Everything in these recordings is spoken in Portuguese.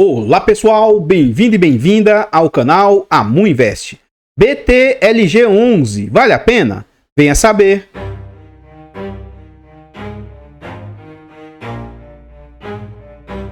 Olá pessoal, bem-vindo e bem-vinda ao canal Amu Invest. BTLG11, vale a pena? Venha saber.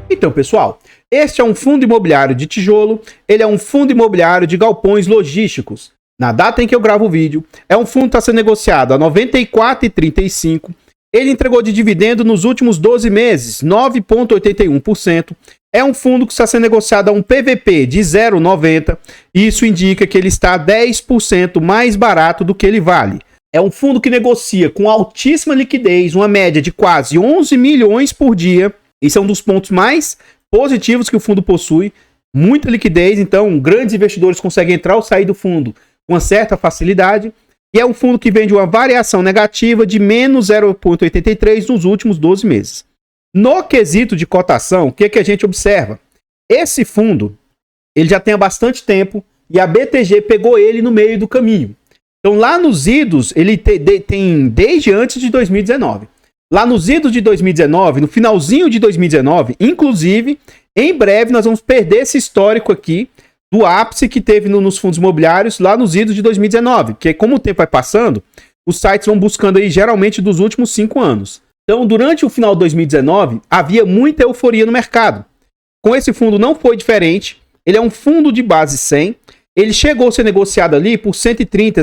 Então pessoal, este é um fundo imobiliário de tijolo, ele é um fundo imobiliário de galpões logísticos. Na data em que eu gravo o vídeo, é um fundo que está sendo negociado a R$ 94,35. Ele entregou de dividendo nos últimos 12 meses, 9,81%. É um fundo que está sendo negociado a um PVP de 0,90. Isso indica que ele está 10% mais barato do que ele vale. É um fundo que negocia com altíssima liquidez, uma média de quase 11 milhões por dia. Esse é um dos pontos mais positivos que o fundo possui. Muita liquidez, então grandes investidores conseguem entrar ou sair do fundo com uma certa facilidade. E é um fundo que vem de uma variação negativa de menos 0,83 nos últimos 12 meses. No quesito de cotação, o que a gente observa? Esse fundo, ele já tem há bastante tempo e a BTG pegou ele no meio do caminho. Então lá nos idos, ele tem desde antes de 2019. Lá nos idos de 2019, no finalzinho de 2019, inclusive, em breve nós vamos perder esse histórico aqui do ápice que teve nos fundos imobiliários lá nos idos de 2019, porque como o tempo vai passando, os sites vão buscando aí geralmente dos últimos 5 anos. Então, durante o final de 2019, havia muita euforia no mercado. Com esse fundo não foi diferente, ele é um fundo de base 100, ele chegou a ser negociado ali por 130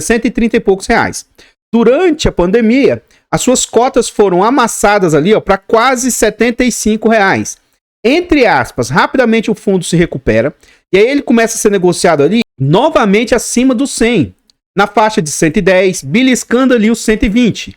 e poucos reais. Durante a pandemia, as suas cotas foram amassadas ali para quase 75 reais. Entre aspas, rapidamente o fundo se recupera e aí ele começa a ser negociado ali novamente acima dos 100, na faixa de 110, beliscando ali os 120.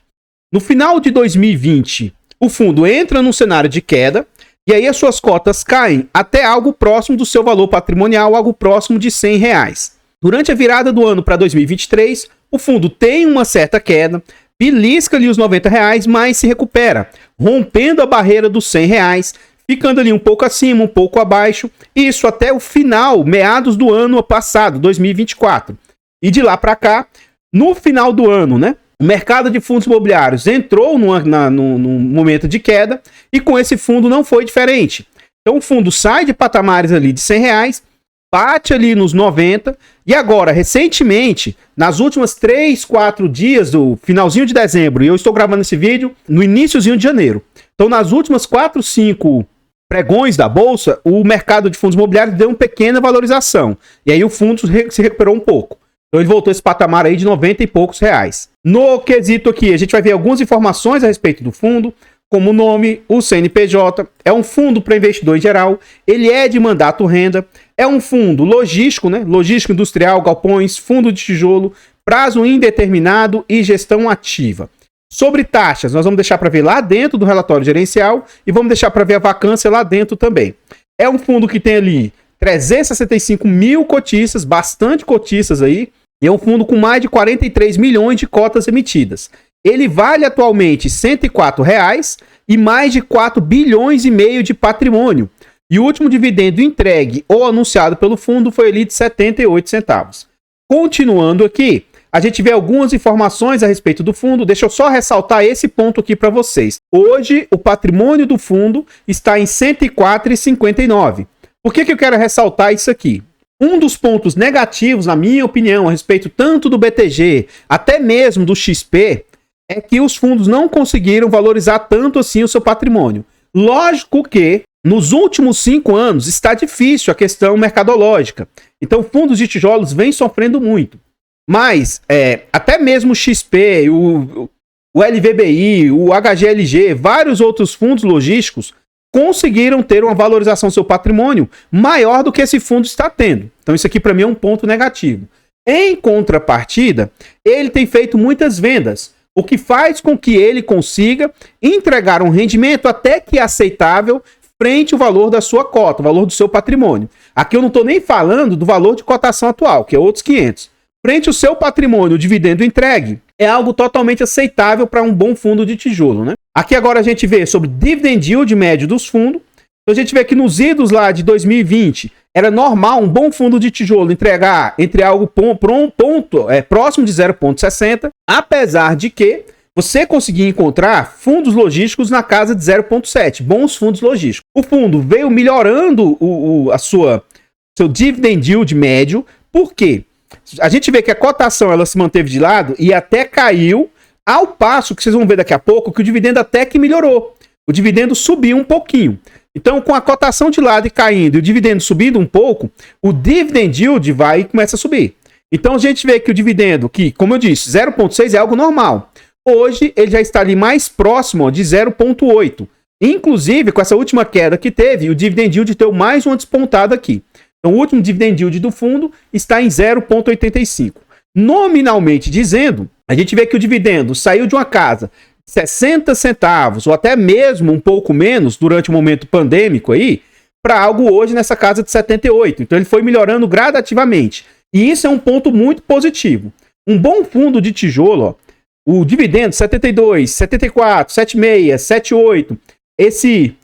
No final de 2020, o fundo entra num cenário de queda e aí as suas cotas caem até algo próximo do seu valor patrimonial, algo próximo de 100 reais. Durante a virada do ano para 2023, o fundo tem uma certa queda, belisca ali os 90 reais, mas se recupera, rompendo a barreira dos 100 reais, ficando ali um pouco acima, um pouco abaixo, isso até o final, meados do ano passado, 2024. E de lá para cá, no final do ano, né? O mercado de fundos imobiliários entrou num momento de queda e com esse fundo não foi diferente. Então o fundo sai de patamares ali de 100 reais, bate ali nos 90 e agora, recentemente, nas últimas 3, 4 dias do finalzinho de dezembro, e eu estou gravando esse vídeo no iniciozinho de janeiro. Então nas últimas 4, 5 pregões da bolsa, o mercado de fundos imobiliários deu uma pequena valorização. E aí o fundo se recuperou um pouco. Então ele voltou a esse patamar aí de 90 e poucos reais. No quesito aqui, a gente vai ver algumas informações a respeito do fundo, como o nome, o CNPJ, é um fundo para investidor em geral, ele é de mandato renda, é um fundo logístico, né? Logístico industrial, galpões, fundo de tijolo, prazo indeterminado e gestão ativa. Sobre taxas, nós vamos deixar para ver lá dentro do relatório gerencial e vamos deixar para ver a vacância lá dentro também. É um fundo que tem ali 365 mil cotistas, bastante cotistas aí, e é um fundo com mais de 43 milhões de cotas emitidas. Ele vale atualmente R$ 104 reais e mais de 4 bilhões e meio de patrimônio. E o último dividendo entregue ou anunciado pelo fundo foi ali de 78 centavos. Continuando aqui, a gente vê algumas informações a respeito do fundo. Deixa eu só ressaltar esse ponto aqui para vocês. Hoje, o patrimônio do fundo está em R$ 104,59. Por que eu quero ressaltar isso aqui? Um dos pontos negativos, na minha opinião, a respeito tanto do BTG, até mesmo do XP, é que os fundos não conseguiram valorizar tanto assim o seu patrimônio. Lógico que nos últimos 5 anos está difícil a questão mercadológica. Então, fundos de tijolos vêm sofrendo muito. Mas, até mesmo o XP, o LVBI, o HGLG, vários outros fundos logísticos conseguiram ter uma valorização do seu patrimônio maior do que esse fundo está tendo. Então, isso aqui para mim é um ponto negativo. Em contrapartida, ele tem feito muitas vendas, o que faz com que ele consiga entregar um rendimento até que aceitável frente ao valor da sua cota, o valor do seu patrimônio. Aqui eu não estou nem falando do valor de cotação atual, que é outros 500. Frente ao seu patrimônio, o dividendo entregue é algo totalmente aceitável para um bom fundo de tijolo, né? Aqui agora a gente vê sobre dividend yield médio dos fundos. Então a gente vê que nos idos lá de 2020 era normal um bom fundo de tijolo entregar entre algo próximo de 0,60, apesar de que você conseguir encontrar fundos logísticos na casa de 0,7, bons fundos logísticos. O fundo veio melhorando seu dividend yield médio, por quê? A gente vê que a cotação ela se manteve de lado e até caiu, ao passo que vocês vão ver daqui a pouco que o dividendo até que melhorou. O dividendo subiu um pouquinho. Então, com a cotação de lado e caindo e o dividendo subindo um pouco, o dividend yield vai e começa a subir. Então, a gente vê que o dividendo, que, como eu disse, 0,6 é algo normal. Hoje, ele já está ali mais próximo de 0,8. Inclusive, com essa última queda que teve, o dividend yield deu mais uma despontada aqui. Então, o último dividend yield do fundo está em 0,85. Nominalmente dizendo, a gente vê que o dividendo saiu de uma casa 60 centavos, ou até mesmo um pouco menos, durante o momento pandêmico aí, para algo hoje nessa casa de 78. Então, ele foi melhorando gradativamente. E isso é um ponto muito positivo. Um bom fundo de tijolo, ó, o dividendo 72, 74, 76, 78,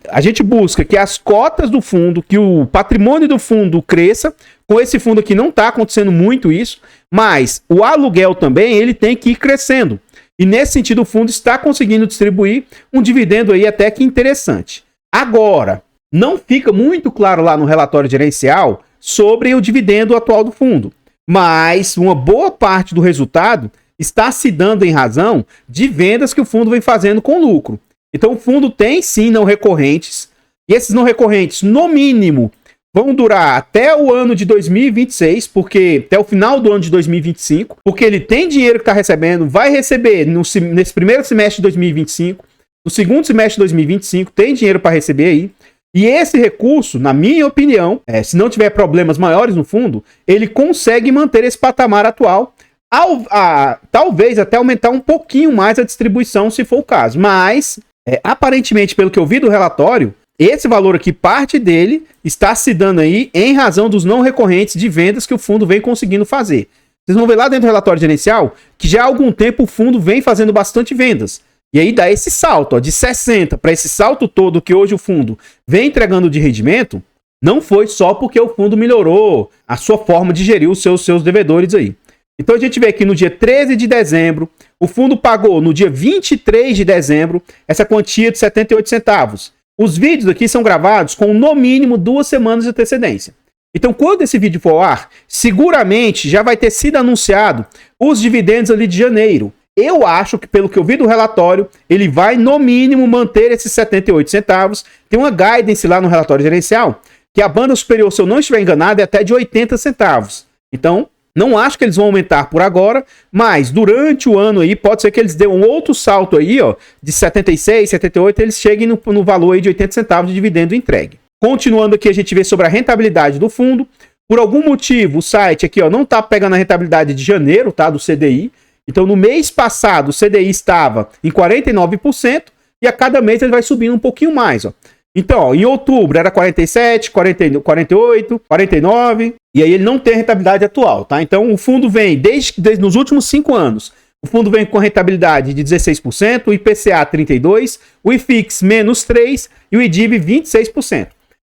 a gente busca que as cotas do fundo, que o patrimônio do fundo cresça. Com esse fundo aqui não está acontecendo muito isso, mas o aluguel também ele tem que ir crescendo. E nesse sentido o fundo está conseguindo distribuir um dividendo aí até que interessante. Agora, não fica muito claro lá no relatório gerencial sobre o dividendo atual do fundo, mas uma boa parte do resultado está se dando em razão de vendas que o fundo vem fazendo com lucro. Então o fundo tem sim não recorrentes, e esses não recorrentes, no mínimo, vão durar até o ano de 2026, porque até o final do ano de 2025, porque ele tem dinheiro que está recebendo, vai receber nesse primeiro semestre de 2025, no segundo semestre de 2025, tem dinheiro para receber aí. E esse recurso, na minha opinião, se não tiver problemas maiores no fundo, ele consegue manter esse patamar atual, talvez até aumentar um pouquinho mais a distribuição, se for o caso. Mas, aparentemente, pelo que eu vi do relatório, esse valor aqui, parte dele, está se dando aí em razão dos não recorrentes de vendas que o fundo vem conseguindo fazer. Vocês vão ver lá dentro do relatório gerencial que já há algum tempo o fundo vem fazendo bastante vendas. E aí dá esse salto, ó, de 60 para esse salto todo que hoje o fundo vem entregando de rendimento, não foi só porque o fundo melhorou a sua forma de gerir os seus devedores aí. Então a gente vê que no dia 13 de dezembro, o fundo pagou no dia 23 de dezembro essa quantia de 78 centavos. Os vídeos aqui são gravados com no mínimo 2 semanas de antecedência. Então, quando esse vídeo for ao ar, seguramente já vai ter sido anunciado os dividendos ali de janeiro. Eu acho que, pelo que eu vi do relatório, ele vai, no mínimo, manter esses 78 centavos. Tem uma guidance lá no relatório gerencial, que a banda superior, se eu não estiver enganado, é até de 80 centavos. Então, não acho que eles vão aumentar por agora, mas durante o ano aí, pode ser que eles dêem um outro salto aí, ó, de 76, 78, eles cheguem no valor aí de 80 centavos de dividendo entregue. Continuando aqui, a gente vê sobre a rentabilidade do fundo. Por algum motivo, o site aqui, ó, não tá pegando a rentabilidade de janeiro, tá, do CDI. Então, no mês passado, o CDI estava em 49% e a cada mês ele vai subindo um pouquinho mais, ó. Então, ó, em outubro era 47, 48, 49, e aí ele não tem a rentabilidade atual, tá? Então, o fundo vem, desde nos últimos 5 anos, o fundo vem com rentabilidade de 16%, o IPCA 32%, o IFIX menos 3% e o IDIV 26%.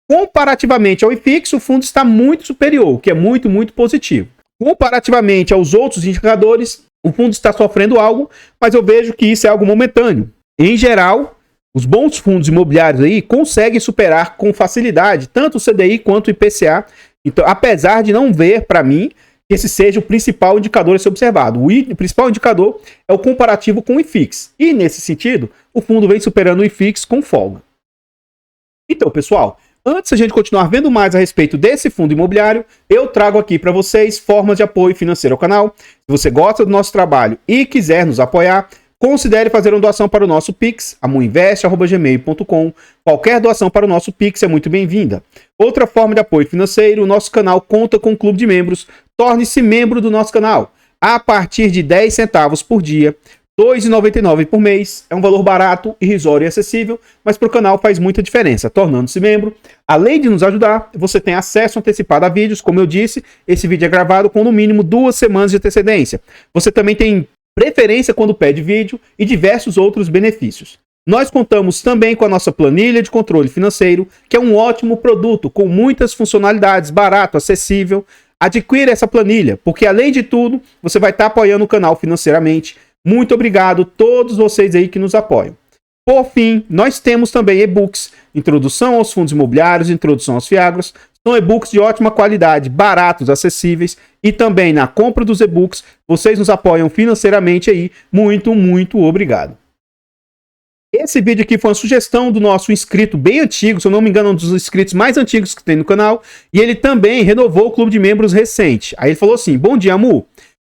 Comparativamente ao IFIX, o fundo está muito superior, o que é muito, muito positivo. Comparativamente aos outros indicadores, o fundo está sofrendo algo, mas eu vejo que isso é algo momentâneo. Em geral, os bons fundos imobiliários aí conseguem superar com facilidade tanto o CDI quanto o IPCA. Então, apesar de não ver, para mim, que esse seja o principal indicador a ser observado. O principal indicador é o comparativo com o IFIX. E, nesse sentido, o fundo vem superando o IFIX com folga. Então, pessoal, antes de a gente continuar vendo mais a respeito desse fundo imobiliário, eu trago aqui para vocês formas de apoio financeiro ao canal. Se você gosta do nosso trabalho e quiser nos apoiar, considere fazer uma doação para o nosso Pix, amuinvest@gmail.com. Qualquer doação para o nosso Pix é muito bem-vinda. Outra forma de apoio financeiro, o nosso canal conta com um clube de membros. Torne-se membro do nosso canal. A partir de 10 centavos por dia, R$ 2,99 por mês. É um valor barato, irrisório e acessível, mas para o canal faz muita diferença. Tornando-se membro, além de nos ajudar, você tem acesso antecipado a vídeos. Como eu disse, esse vídeo é gravado com no mínimo 2 semanas de antecedência. Você também tem preferência quando pede vídeo e diversos outros benefícios. Nós contamos também com a nossa planilha de controle financeiro, que é um ótimo produto com muitas funcionalidades, barato, acessível. Adquira essa planilha, porque além de tudo, você vai estar apoiando o canal financeiramente. Muito obrigado a todos vocês aí que nos apoiam. Por fim, nós temos também e-books, Introdução aos Fundos Imobiliários, Introdução aos FIAGROS. São e-books de ótima qualidade, baratos, acessíveis, e também na compra dos e-books, vocês nos apoiam financeiramente aí. Muito, muito obrigado. Esse vídeo aqui foi uma sugestão do nosso inscrito bem antigo, se eu não me engano, um dos inscritos mais antigos que tem no canal, e ele também renovou o clube de membros recente. Aí ele falou assim: bom dia, Amu.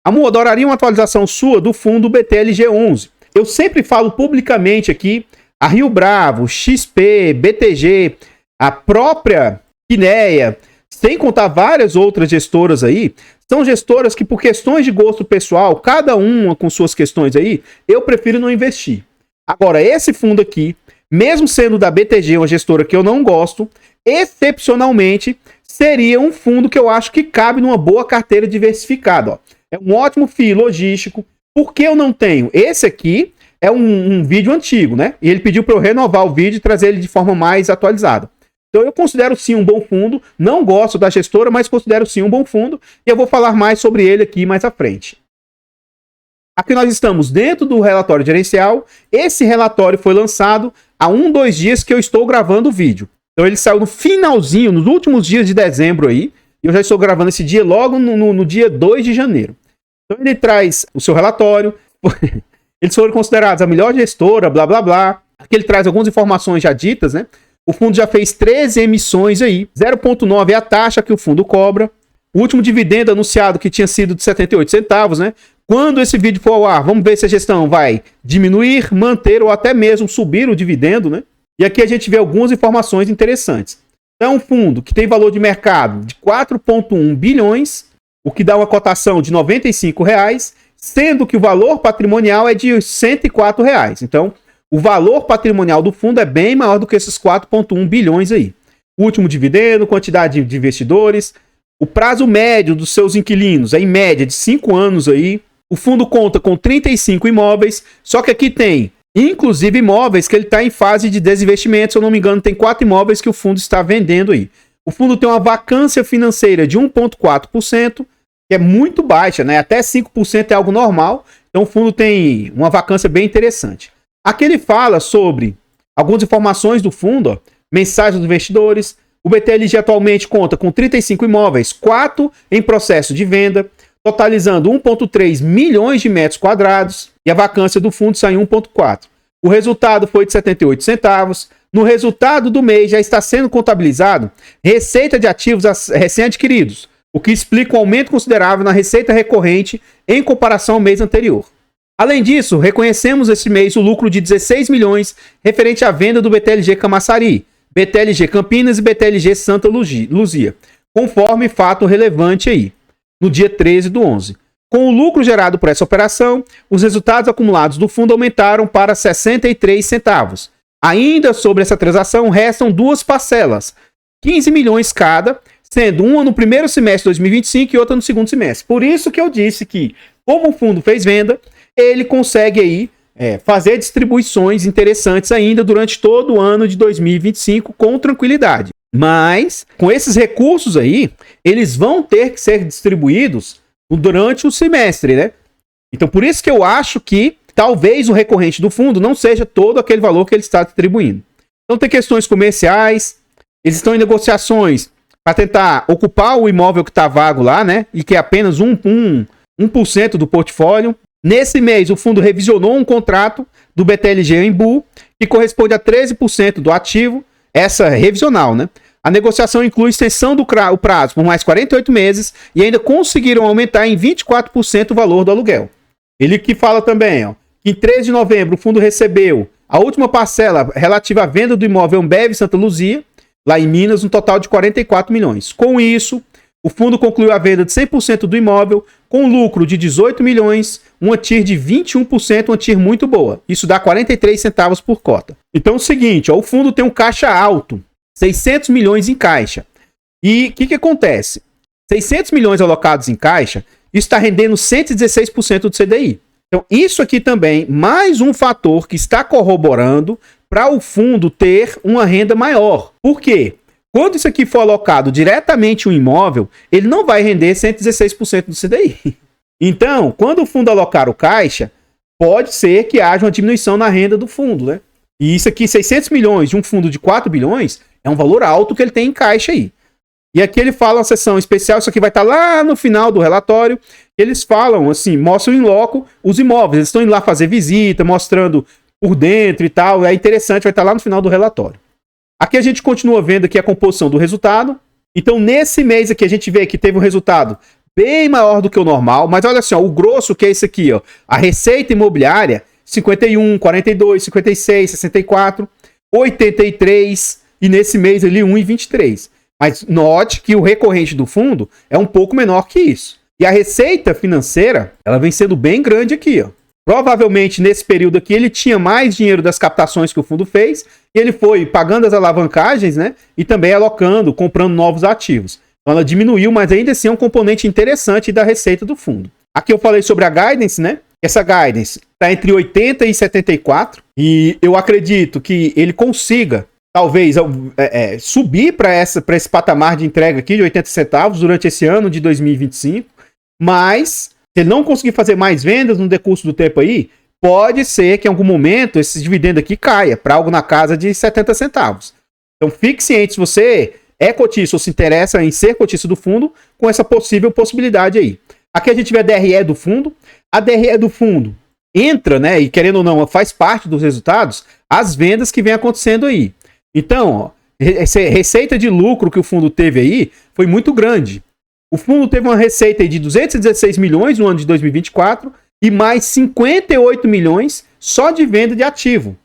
Amu, adoraria uma atualização sua do fundo BTLG11. Eu sempre falo publicamente aqui, a Rio Bravo, XP, BTG, a própria Quineia, sem contar várias outras gestoras aí, são gestoras que por questões de gosto pessoal, cada uma com suas questões aí, eu prefiro não investir. Agora, esse fundo aqui, mesmo sendo da BTG, uma gestora que eu não gosto, excepcionalmente, seria um fundo que eu acho que cabe numa boa carteira diversificada. Ó. É um ótimo FII logístico. Por que eu não tenho? Esse aqui é um vídeo antigo, né? E ele pediu para eu renovar o vídeo e trazer ele de forma mais atualizada. Então eu considero sim um bom fundo, não gosto da gestora, mas considero sim um bom fundo, e eu vou falar mais sobre ele aqui mais à frente. Aqui nós estamos dentro do relatório gerencial. Esse relatório foi lançado há 2 dias que eu estou gravando o vídeo. Então ele saiu no finalzinho, nos últimos dias de dezembro aí, e eu já estou gravando esse dia logo no dia 2 de janeiro. Então ele traz o seu relatório, eles foram considerados a melhor gestora, blá blá blá. Aqui ele traz algumas informações já ditas, né? O fundo já fez 13 emissões aí, 0,9 é a taxa que o fundo cobra. O último dividendo anunciado que tinha sido de 78 centavos, né? Quando esse vídeo for ao ar, vamos ver se a gestão vai diminuir, manter ou até mesmo subir o dividendo, né? E aqui a gente vê algumas informações interessantes. É um fundo que tem valor de mercado de 4,1 bilhões, o que dá uma cotação de R$ 95, sendo que o valor patrimonial é de R$ 104. Então, o valor patrimonial do fundo é bem maior do que esses 4,1 bilhões aí. O último dividendo, quantidade de investidores, o prazo médio dos seus inquilinos é em média de 5 anos aí. O fundo conta com 35 imóveis, só que aqui tem, inclusive, imóveis que ele está em fase de desinvestimento. Se eu não me engano, tem 4 imóveis que o fundo está vendendo aí. O fundo tem uma vacância financeira de 1,4%, que é muito baixa, né? Até 5% é algo normal. Então o fundo tem uma vacância bem interessante. Aqui ele fala sobre algumas informações do fundo, ó, mensagens dos investidores. O BTLG atualmente conta com 35 imóveis, 4 em processo de venda, totalizando 1,3 milhões de metros quadrados, e a vacância do fundo sai em 1,4. O resultado foi de 78 centavos. No resultado do mês já está sendo contabilizado receita de ativos recém-adquiridos, o que explica um aumento considerável na receita recorrente em comparação ao mês anterior. Além disso, reconhecemos esse mês o lucro de 16 milhões referente à venda do BTLG Camaçari, BTLG Campinas e BTLG Santa Luzia, conforme fato relevante aí, no dia 13/11. Com o lucro gerado por essa operação, os resultados acumulados do fundo aumentaram para 63 centavos. Ainda sobre essa transação, restam 2 parcelas, 15 milhões cada, sendo uma no primeiro semestre de 2025 e outra no segundo semestre. Por isso que eu disse que, como o fundo fez venda, ele consegue aí fazer distribuições interessantes ainda durante todo o ano de 2025 com tranquilidade. Mas, com esses recursos aí, eles vão ter que ser distribuídos durante o semestre, né? Então, por isso que eu acho que talvez o recorrente do fundo não seja todo aquele valor que ele está distribuindo. Então, tem questões comerciais, eles estão em negociações para tentar ocupar o imóvel que está vago lá, né? E que é apenas 1% do portfólio. Nesse mês, o fundo revisionou um contrato do BTLG Embu, que corresponde a 13% do ativo, essa revisional, né? A negociação inclui extensão do prazo por mais 48 meses e ainda conseguiram aumentar em 24% o valor do aluguel. Ele que fala também, ó, que em 13 de novembro o fundo recebeu a última parcela relativa à venda do imóvel Ambev Santa Luzia, lá em Minas, um total de 44 milhões. Com isso, o fundo concluiu a venda de 100% do imóvel com lucro de 18 milhões, uma TIR de 21%, uma TIR muito boa. Isso dá 43 centavos por cota. Então é o seguinte, ó, o fundo tem um caixa alto, 600 milhões em caixa. E o que acontece? 600 milhões alocados em caixa, isso está rendendo 116% do CDI. Então isso aqui também, mais um fator que está corroborando para o fundo ter uma renda maior. Por quê? Quando isso aqui for alocado diretamente em um imóvel, ele não vai render 116% do CDI. Então, quando o fundo alocar o caixa, pode ser que haja uma diminuição na renda do fundo, né? E isso aqui, 600 milhões de um fundo de 4 bilhões, é um valor alto que ele tem em caixa aí. E aqui ele fala uma sessão especial, isso aqui vai estar lá no final do relatório. Eles falam assim, mostram em loco os imóveis. Eles estão indo lá fazer visita, mostrando por dentro e tal. É interessante, vai estar lá no final do relatório. Aqui a gente continua vendo aqui a composição do resultado. Então, nesse mês aqui, a gente vê que teve um resultado bem maior do que o normal. Mas olha assim, ó, o grosso que é esse aqui, ó. A receita imobiliária, 51, 42, 56, 64, 83 e nesse mês ali 1,23. Mas note que o recorrente do fundo é um pouco menor que isso. E a receita financeira, ela vem sendo bem grande aqui, ó. Provavelmente nesse período aqui ele tinha mais dinheiro das captações que o fundo fez, e ele foi pagando as alavancagens, né? E também alocando, comprando novos ativos. Então ela diminuiu, mas ainda assim é um componente interessante da receita do fundo. Aqui eu falei sobre a guidance, né? Essa guidance está entre 80 e 74, e eu acredito que ele consiga talvez subir para esse patamar de entrega aqui de 80 centavos durante esse ano de 2025, mas se ele não conseguir fazer mais vendas no decurso do tempo aí, pode ser que em algum momento esse dividendo aqui caia para algo na casa de 70 centavos. Então fique ciente, se você é cotista ou se interessa em ser cotista do fundo, com essa possibilidade aí. Aqui a gente vê a DRE do fundo. A DRE do fundo entra, né, e querendo ou não, faz parte dos resultados, as vendas que vem acontecendo aí. Então, ó, essa receita de lucro que o fundo teve aí foi muito grande. O fundo teve uma receita aí de 216 milhões no ano de 2024 e mais 58 milhões só de venda de ativo.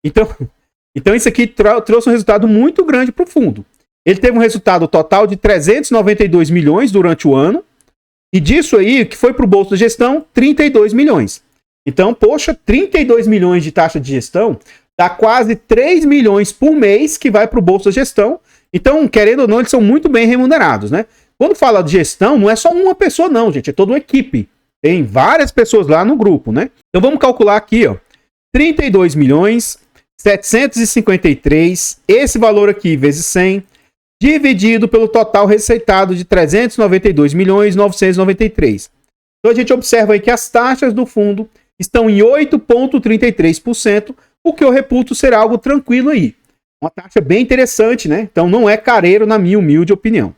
Então isso aqui trouxe um resultado muito grande para o fundo. Ele teve um resultado total de 392 milhões durante o ano e disso aí, que foi para o bolso da gestão, 32 milhões. Então, poxa, 32 milhões de taxa de gestão dá quase 3 milhões por mês que vai para o bolso da gestão. Então, querendo ou não, eles são muito bem remunerados, né? Quando fala de gestão, não é só uma pessoa não, gente. É toda uma equipe. Tem várias pessoas lá no grupo, né? Então, vamos calcular aqui, ó. 32 milhões, 753, esse valor aqui vezes 100, dividido pelo total receitado de 392 milhões, 993. Então, a gente observa aí que as taxas do fundo estão em 8,33%, o que eu reputo ser algo tranquilo aí. Uma taxa bem interessante, né? Então não é careiro na minha humilde opinião.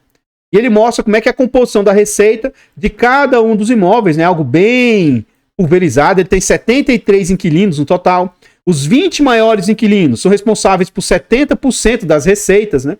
E ele mostra como é que é a composição da receita de cada um dos imóveis, né? Algo bem pulverizado. Ele tem 73 inquilinos no total. Os 20 maiores inquilinos são responsáveis por 70% das receitas, né?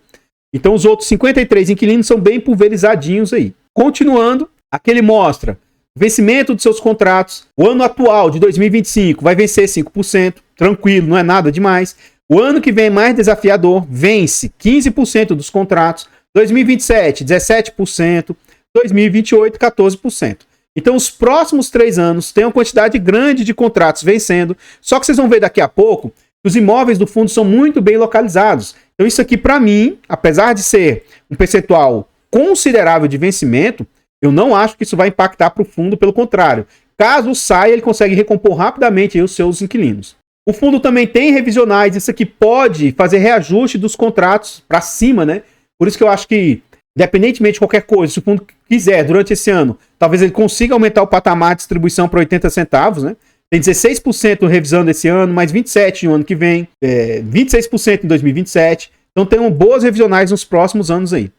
Então os outros 53 inquilinos são bem pulverizadinhos aí. Continuando, aqui ele mostra vencimento dos seus contratos. O ano atual, de 2025, vai vencer 5%. Tranquilo, não é nada demais. O ano que vem é mais desafiador, vence 15% dos contratos. 2027, 17%. 2028, 14%. Então, os próximos 3 anos tem uma quantidade grande de contratos vencendo. Só que vocês vão ver daqui a pouco que os imóveis do fundo são muito bem localizados. Então, isso aqui, para mim, apesar de ser um percentual considerável de vencimento, eu não acho que isso vai impactar para o fundo, pelo contrário. Caso saia, ele consegue recompor rapidamente aí os seus inquilinos. O fundo também tem revisionais, isso aqui pode fazer reajuste dos contratos para cima, né? Por isso que eu acho que, independentemente de qualquer coisa, se o fundo quiser, durante esse ano, talvez ele consiga aumentar o patamar de distribuição para 80 centavos, né? Tem 16% revisando esse ano, mais 27% no ano que vem, 26% em 2027. Então tem boas revisionais nos próximos anos aí.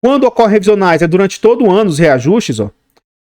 Quando ocorre revisionais, é durante todo o ano os reajustes, ó.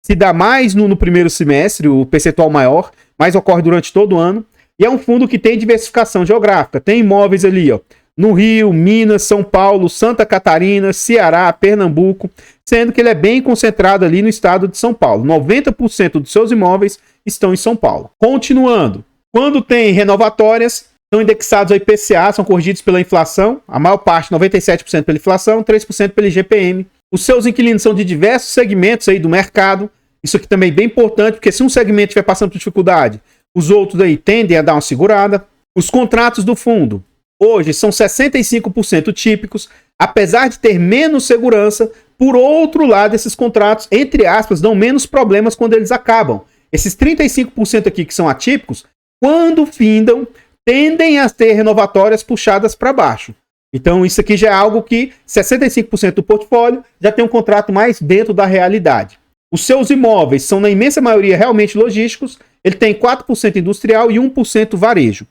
Se dá mais no primeiro semestre, o percentual maior, mas ocorre durante todo o ano. E é um fundo que tem diversificação geográfica. Tem imóveis ali, ó, no Rio, Minas, São Paulo, Santa Catarina, Ceará, Pernambuco, sendo que ele é bem concentrado ali no estado de São Paulo. 90% dos seus imóveis estão em São Paulo. Continuando, quando tem renovatórias, são indexados ao IPCA, são corrigidos pela inflação, a maior parte, 97% pela inflação, 3% pelo IGPM. Os seus inquilinos são de diversos segmentos aí do mercado. Isso aqui também é bem importante, porque se um segmento estiver passando por dificuldade, os outros aí tendem a dar uma segurada. Os contratos do fundo, hoje, são 65% típicos, apesar de ter menos segurança. Por outro lado, esses contratos, entre aspas, dão menos problemas quando eles acabam. Esses 35% aqui que são atípicos, quando findam, tendem a ter renovatórias puxadas para baixo. Então isso aqui já é algo que 65% do portfólio já tem um contrato mais dentro da realidade. Os seus imóveis são, na imensa maioria, realmente logísticos ele tem 4% industrial e 1% varejo.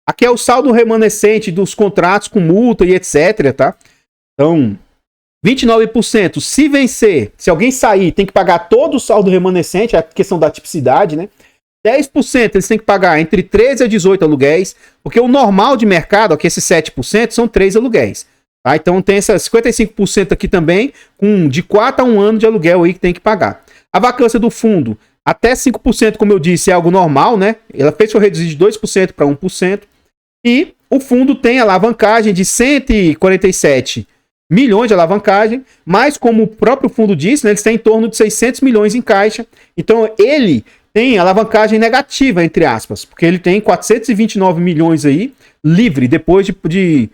Aqui é o saldo remanescente dos contratos com multa e etc, tá? Então, 29%, se vencer, se alguém sair, tem que pagar todo o saldo remanescente, é a questão da tipicidade, né? 10% eles têm que pagar entre 13 a 18 aluguéis, porque o normal de mercado, aqui esses 7%, são 3 aluguéis. Tá? Então tem essas 55% aqui também, com de 4 a 1 ano de aluguel aí que tem que pagar. A vacância do fundo, até 5%, como eu disse, é algo normal, né? Ela fez reduzir de 2% para 1%. E o fundo tem alavancagem de 147 milhões de alavancagem, mas como o próprio fundo disse, né, eles têm em torno de 600 milhões em caixa. Então ele tem alavancagem negativa, entre aspas, porque ele tem 429 milhões aí livre depois de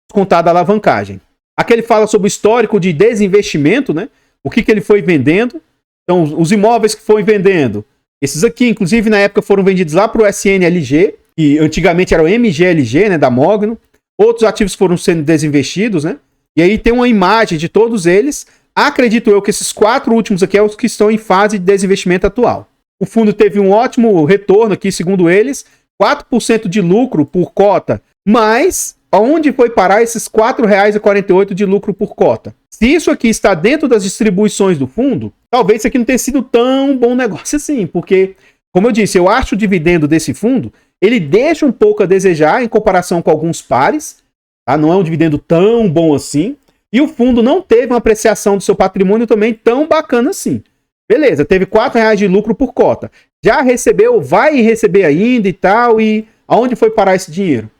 descontar da alavancagem. Aqui ele fala sobre o histórico de desinvestimento, né? O que ele foi vendendo. Então, os imóveis que foi vendendo, esses aqui, inclusive, na época foram vendidos lá para o SNLG, que antigamente era o MGLG, né, da Mogno. Outros ativos foram sendo desinvestidos, né? E aí tem uma imagem de todos eles. Acredito eu que esses 4 últimos aqui são os que estão em fase de desinvestimento atual. O fundo teve um ótimo retorno aqui, segundo eles, 4% de lucro por cota, mas aonde foi parar esses R$ 4,48 de lucro por cota? Se isso aqui está dentro das distribuições do fundo, talvez isso aqui não tenha sido tão bom negócio assim, porque, como eu disse, eu acho o dividendo desse fundo, ele deixa um pouco a desejar em comparação com alguns pares, tá? Não é um dividendo tão bom assim, e o fundo não teve uma apreciação do seu patrimônio também tão bacana assim. Beleza, teve R$ 4,00 de lucro por cota. Já recebeu, vai receber ainda e tal, e aonde foi parar esse dinheiro?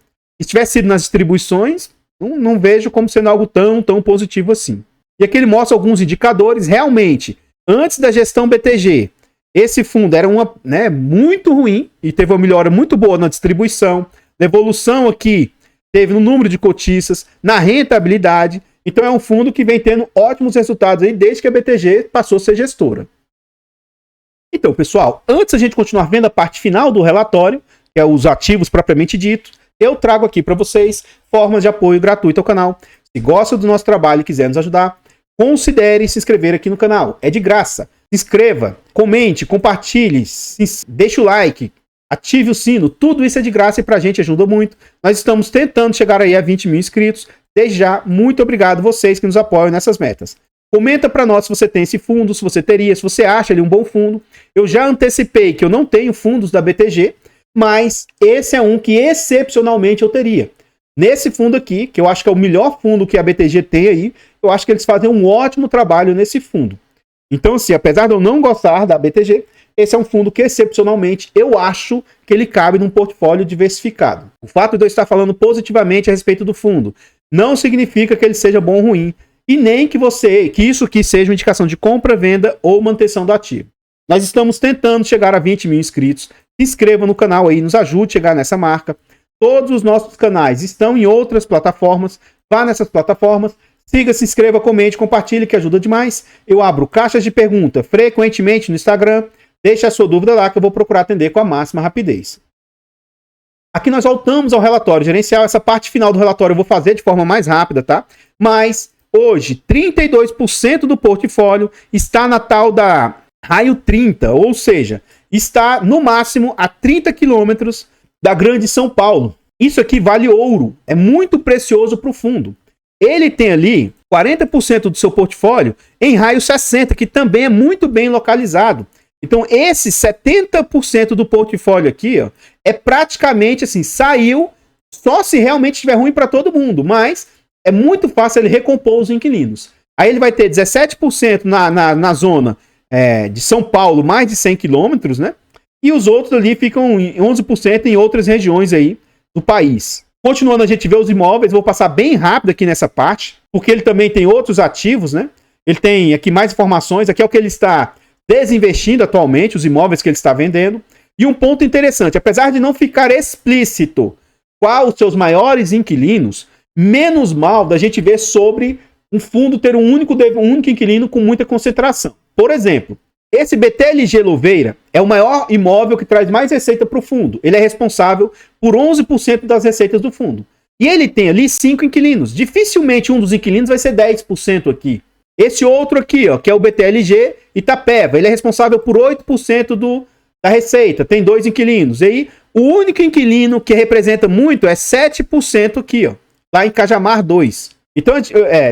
Se tivesse sido nas distribuições, não vejo como sendo algo tão positivo assim. E aqui ele mostra alguns indicadores. Realmente, antes da gestão BTG, esse fundo era muito ruim e teve uma melhora muito boa na distribuição. Na evolução aqui, teve no número de cotistas, na rentabilidade. Então é um fundo que vem tendo ótimos resultados aí desde que a BTG passou a ser gestora. Então, pessoal, antes a gente continuar vendo a parte final do relatório, que é os ativos propriamente ditos, eu trago aqui para vocês formas de apoio gratuito ao canal. Se gosta do nosso trabalho e quiser nos ajudar, considere se inscrever aqui no canal. É de graça. Se inscreva, comente, compartilhe, deixe o like, ative o sino. Tudo isso é de graça e para a gente ajuda muito. Nós estamos tentando chegar aí a 20 mil inscritos. Desde já, muito obrigado vocês que nos apoiam nessas metas. Comenta para nós se você tem esse fundo, se você teria, se você acha ele um bom fundo. Eu já antecipei que eu não tenho fundos da BTG, mas esse é um que excepcionalmente eu teria. Nesse fundo aqui, que eu acho que é o melhor fundo que a BTG tem aí, eu acho que eles fazem um ótimo trabalho nesse fundo. Então, assim, apesar de eu não gostar da BTG, esse é um fundo que excepcionalmente eu acho que ele cabe num portfólio diversificado. O fato de eu estar falando positivamente a respeito do fundo não significa que ele seja bom ou ruim, e nem que isso aqui seja uma indicação de compra, venda ou manutenção do ativo. Nós estamos tentando chegar a 20 mil inscritos. Se inscreva no canal aí, nos ajude a chegar nessa marca. Todos os nossos canais estão em outras plataformas. Vá nessas plataformas, siga, se inscreva, comente, compartilhe, que ajuda demais. Eu abro caixas de pergunta frequentemente no Instagram. Deixe a sua dúvida lá que eu vou procurar atender com a máxima rapidez. Aqui nós voltamos ao relatório gerencial. Essa parte final do relatório eu vou fazer de forma mais rápida, tá? Mas hoje, 32% do portfólio está na tal da raio 30, ou seja, está no máximo a 30 quilômetros da Grande São Paulo. Isso aqui vale ouro, é muito precioso para o fundo. Ele tem ali 40% do seu portfólio em raio 60, que também é muito bem localizado. Então esse 70% do portfólio aqui, ó, é praticamente assim, saiu só se realmente estiver ruim para todo mundo, mas é muito fácil ele recompor os inquilinos. Aí ele vai ter 17% na zona de São Paulo, mais de 100 quilômetros, né? E os outros ali ficam em 11% em outras regiões aí do país. Continuando, a gente vê os imóveis, vou passar bem rápido aqui nessa parte, porque ele também tem outros ativos, né? Ele tem aqui mais informações, aqui é o que ele está desinvestindo atualmente, os imóveis que ele está vendendo. E um ponto interessante, apesar de não ficar explícito qual os seus maiores inquilinos, menos mal da gente ver sobre um fundo ter um único inquilino com muita concentração. Por exemplo, esse BTLG Louveira é o maior imóvel que traz mais receita para o fundo. Ele é responsável por 11% das receitas do fundo. E ele tem ali 5 inquilinos. Dificilmente um dos inquilinos vai ser 10% aqui. Esse outro aqui, ó, que é o BTLG Itapeva, ele é responsável por 8% da receita, tem 2 inquilinos. E aí, o único inquilino que representa muito é 7% aqui, ó, lá em Cajamar 2. Então,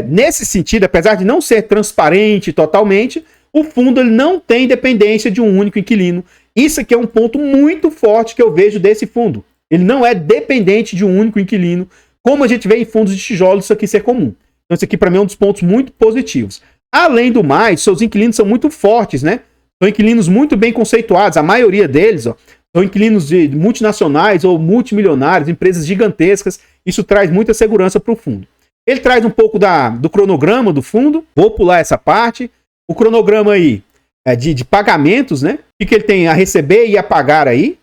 nesse sentido, apesar de não ser transparente totalmente, o fundo ele não tem dependência de um único inquilino. Isso aqui é um ponto muito forte que eu vejo desse fundo. Ele não é dependente de um único inquilino, como a gente vê em fundos de tijolos isso aqui ser comum. Então, isso aqui para mim é um dos pontos muito positivos. Além do mais, seus inquilinos são muito fortes, né? São inquilinos muito bem conceituados. A maioria deles, ó, são inquilinos de multinacionais ou multimilionários, empresas gigantescas. Isso traz muita segurança para o fundo. Ele traz um pouco do cronograma do fundo. Vou pular essa parte. O cronograma aí é de pagamentos, né? O que ele tem a receber e a pagar aí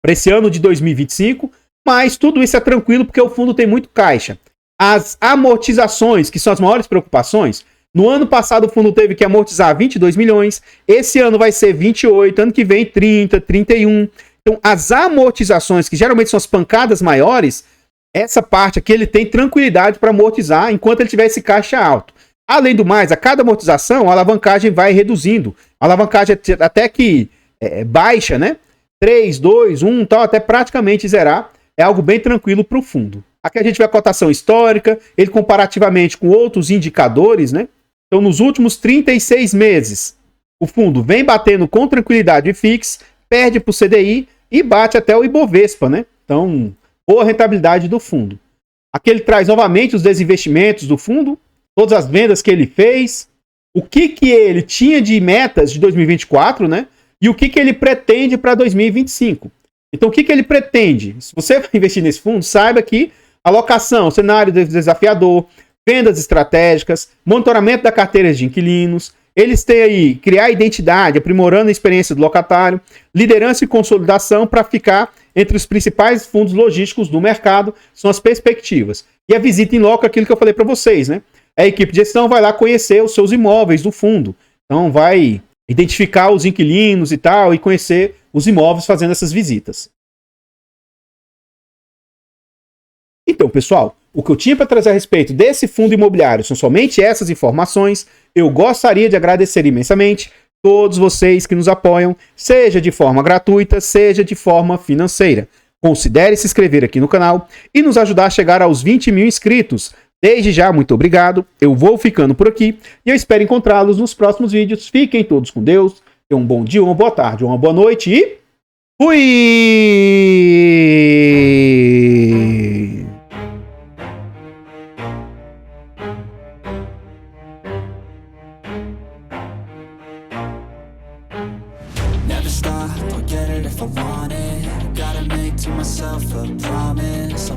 para esse ano de 2025. Mas tudo isso é tranquilo porque o fundo tem muito caixa. As amortizações, que são as maiores preocupações, no ano passado o fundo teve que amortizar 22 milhões. Esse ano vai ser 28, ano que vem 30, 31. Então as amortizações, que geralmente são as pancadas maiores, essa parte aqui ele tem tranquilidade para amortizar enquanto ele tiver esse caixa alto. Além do mais, a cada amortização, a alavancagem vai reduzindo. A alavancagem até que baixa, né? 3, 2, 1, tal, até praticamente zerar. É algo bem tranquilo para o fundo. Aqui a gente vê a cotação histórica, ele comparativamente com outros indicadores, né? Então, nos últimos 36 meses, o fundo vem batendo com tranquilidade o IFIX, perde para o CDI e bate até o Ibovespa, né? Então, boa rentabilidade do fundo. Aqui ele traz novamente os desinvestimentos do fundo, todas as vendas que ele fez, o que ele tinha de metas de 2024, né? E o que ele pretende para 2025. Então, o que ele pretende? Se você vai investir nesse fundo, saiba que alocação, cenário desafiador, vendas estratégicas, monitoramento da carteira de inquilinos, eles têm aí criar identidade, aprimorando a experiência do locatário, liderança e consolidação para ficar entre os principais fundos logísticos do mercado, são as perspectivas. E a visita em loco, aquilo que eu falei para vocês, né? A equipe de gestão vai lá conhecer os seus imóveis do fundo. Então vai identificar os inquilinos e tal, e conhecer os imóveis fazendo essas visitas. Então, pessoal, o que eu tinha para trazer a respeito desse fundo imobiliário são somente essas informações. Eu gostaria de agradecer imensamente todos vocês que nos apoiam, seja de forma gratuita, seja de forma financeira. Considere se inscrever aqui no canal e nos ajudar a chegar aos 20 mil inscritos. Desde já, muito obrigado. Eu vou ficando por aqui e eu espero encontrá-los nos próximos vídeos. Fiquem todos com Deus. Tenham um bom dia, uma boa tarde, uma boa noite e fui!